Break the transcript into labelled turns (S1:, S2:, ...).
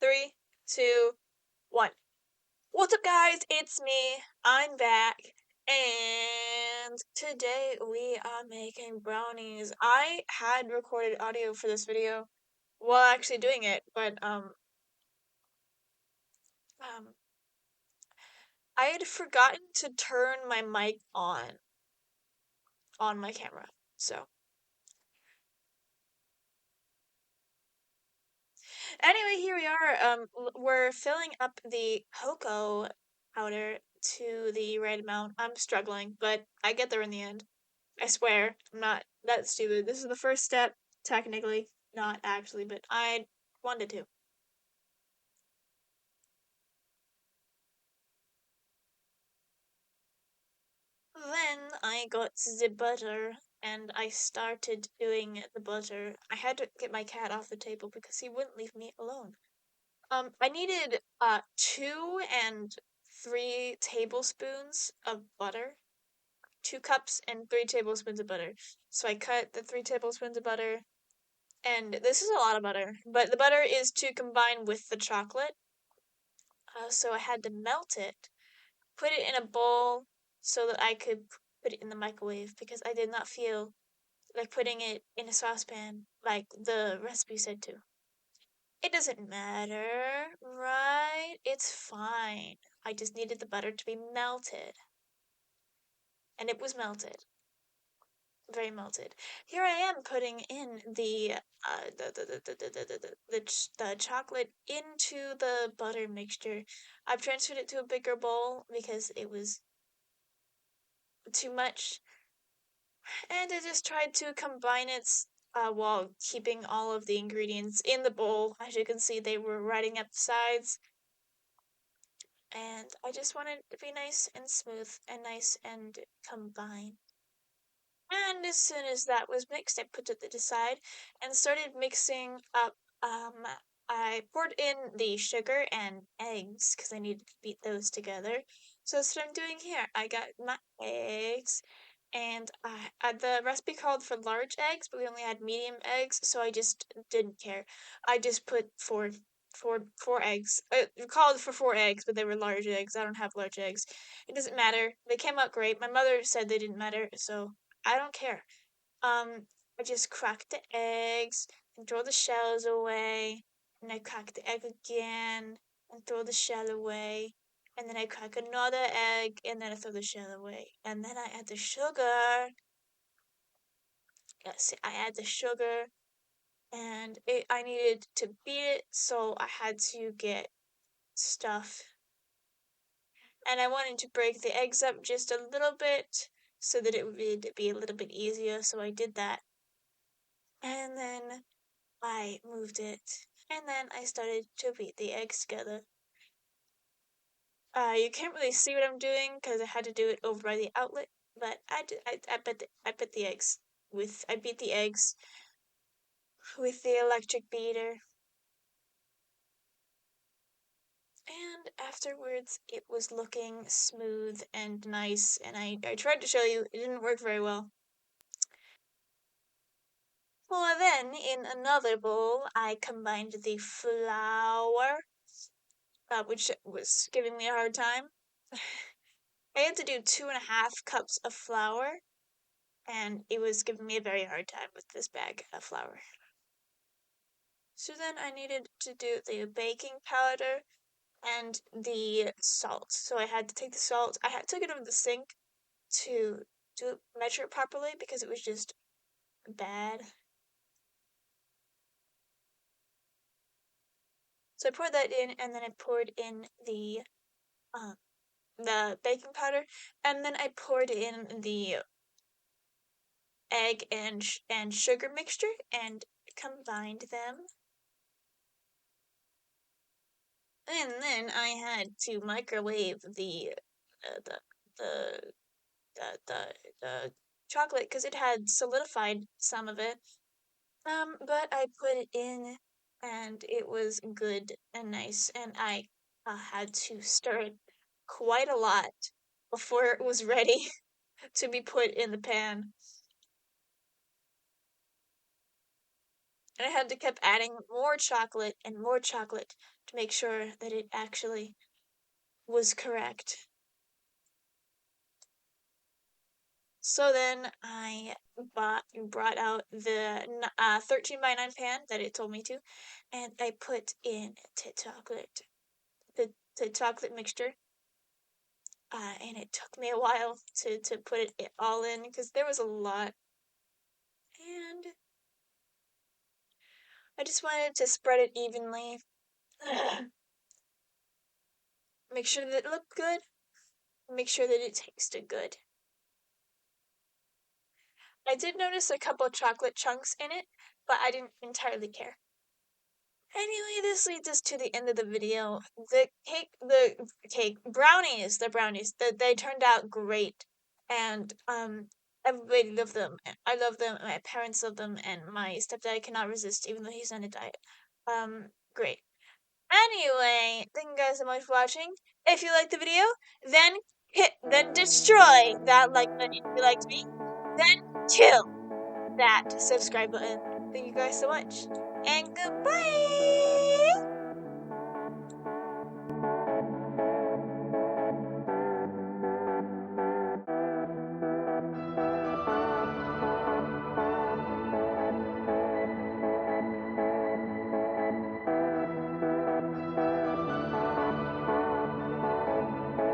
S1: 3, 2, 1. What's up, guys? It's me. I'm back. And today we are making brownies. I had recorded audio for this video while actually doing it, but um I had forgotten to turn my mic on my camera. So anyway, here we are. We're filling up the cocoa powder to the right amount. I'm struggling, but I get there in the end. I swear, I'm not that stupid. This is the first step, technically. Not actually, but I wanted to. Then I got the butter and I started doing the butter. I had to get my cat off the table because he wouldn't leave me alone. I needed 2 and 3 tablespoons of butter. 2 cups and 3 tablespoons of butter. So I cut the 3 tablespoons of butter, and this is a lot of butter, but the butter is to combine with the chocolate. So I had to melt it, put it in a bowl so that I could put it in the microwave because I did not feel like putting it in a saucepan like the recipe said to. It doesn't matter, right? It's fine. I just needed the butter to be melted. And it was melted. Very melted. Here I am putting in the chocolate into the butter mixture. I've transferred it to a bigger bowl because it was too much, and I just tried to combine it while keeping all of the ingredients in the bowl. As you can see, they were riding up the sides, and I just wanted it to be nice and smooth and nice and combined. And as soon as that was mixed, I put it to the side and started mixing up. I poured in the sugar and eggs because I needed to beat those together. So that's what I'm doing here. I got my eggs, and the recipe called for large eggs, but we only had medium eggs, so I just didn't care. I just put four eggs. It called for 4 eggs, but they were large eggs. I don't have large eggs. It doesn't matter. They came out great. My mother said they didn't matter, so I don't care. I just crack the eggs and throw the shells away, and I crack the egg again and throw the shell away, and then I crack another egg and then I throw the shell away, and then I add the sugar. Yes, I add the sugar, and I needed to beat it, so I had to get stuff, and I wanted to break the eggs up just a little bit so that it would be a little bit easier, so I did that. And then I moved it, and then I started to beat the eggs together. You can't really see what I'm doing because I had to do it over by the outlet, but I bet the eggs I beat the eggs with the electric beater, and afterwards it was looking smooth and nice, and I tried to show you, it didn't work very well. Well, then in another bowl I combined the flour, which was giving me a hard time. I had to do 2.5 cups of flour, and it was giving me a very hard time with this bag of flour. So then I needed to do the baking powder and the salt. So I had to take the salt, took it over the sink to measure it properly because it was just bad. So I poured that in, and then I poured in the baking powder, and then I poured in the egg and sugar mixture and combined them. And then I had to microwave uh, the the the chocolate because it had solidified some of it. But I put it in, and it was good and nice, and I had to stir it quite a lot before it was ready to be put in the pan. And I had to keep adding more chocolate and more chocolate to make sure that it actually was correct. So then I brought out the 13 by 9 pan that it told me to, and I put in the chocolate mixture. And it took me a while to put it all in because there was a lot. And I just wanted to spread it evenly. Make sure that it looked good. Make sure that it tasted good. I did notice a couple of chocolate chunks in it, but I didn't entirely care. Anyway, this leads us to the end of the video. The brownies, they turned out great. And, everybody loved them. I love them, my parents love them, and my stepdad cannot resist, even though he's on a diet. Great. Anyway, thank you guys so much for watching. If you liked the video, then destroy that like button if you liked me. Then kill that subscribe button. Thank you guys so much. And goodbye!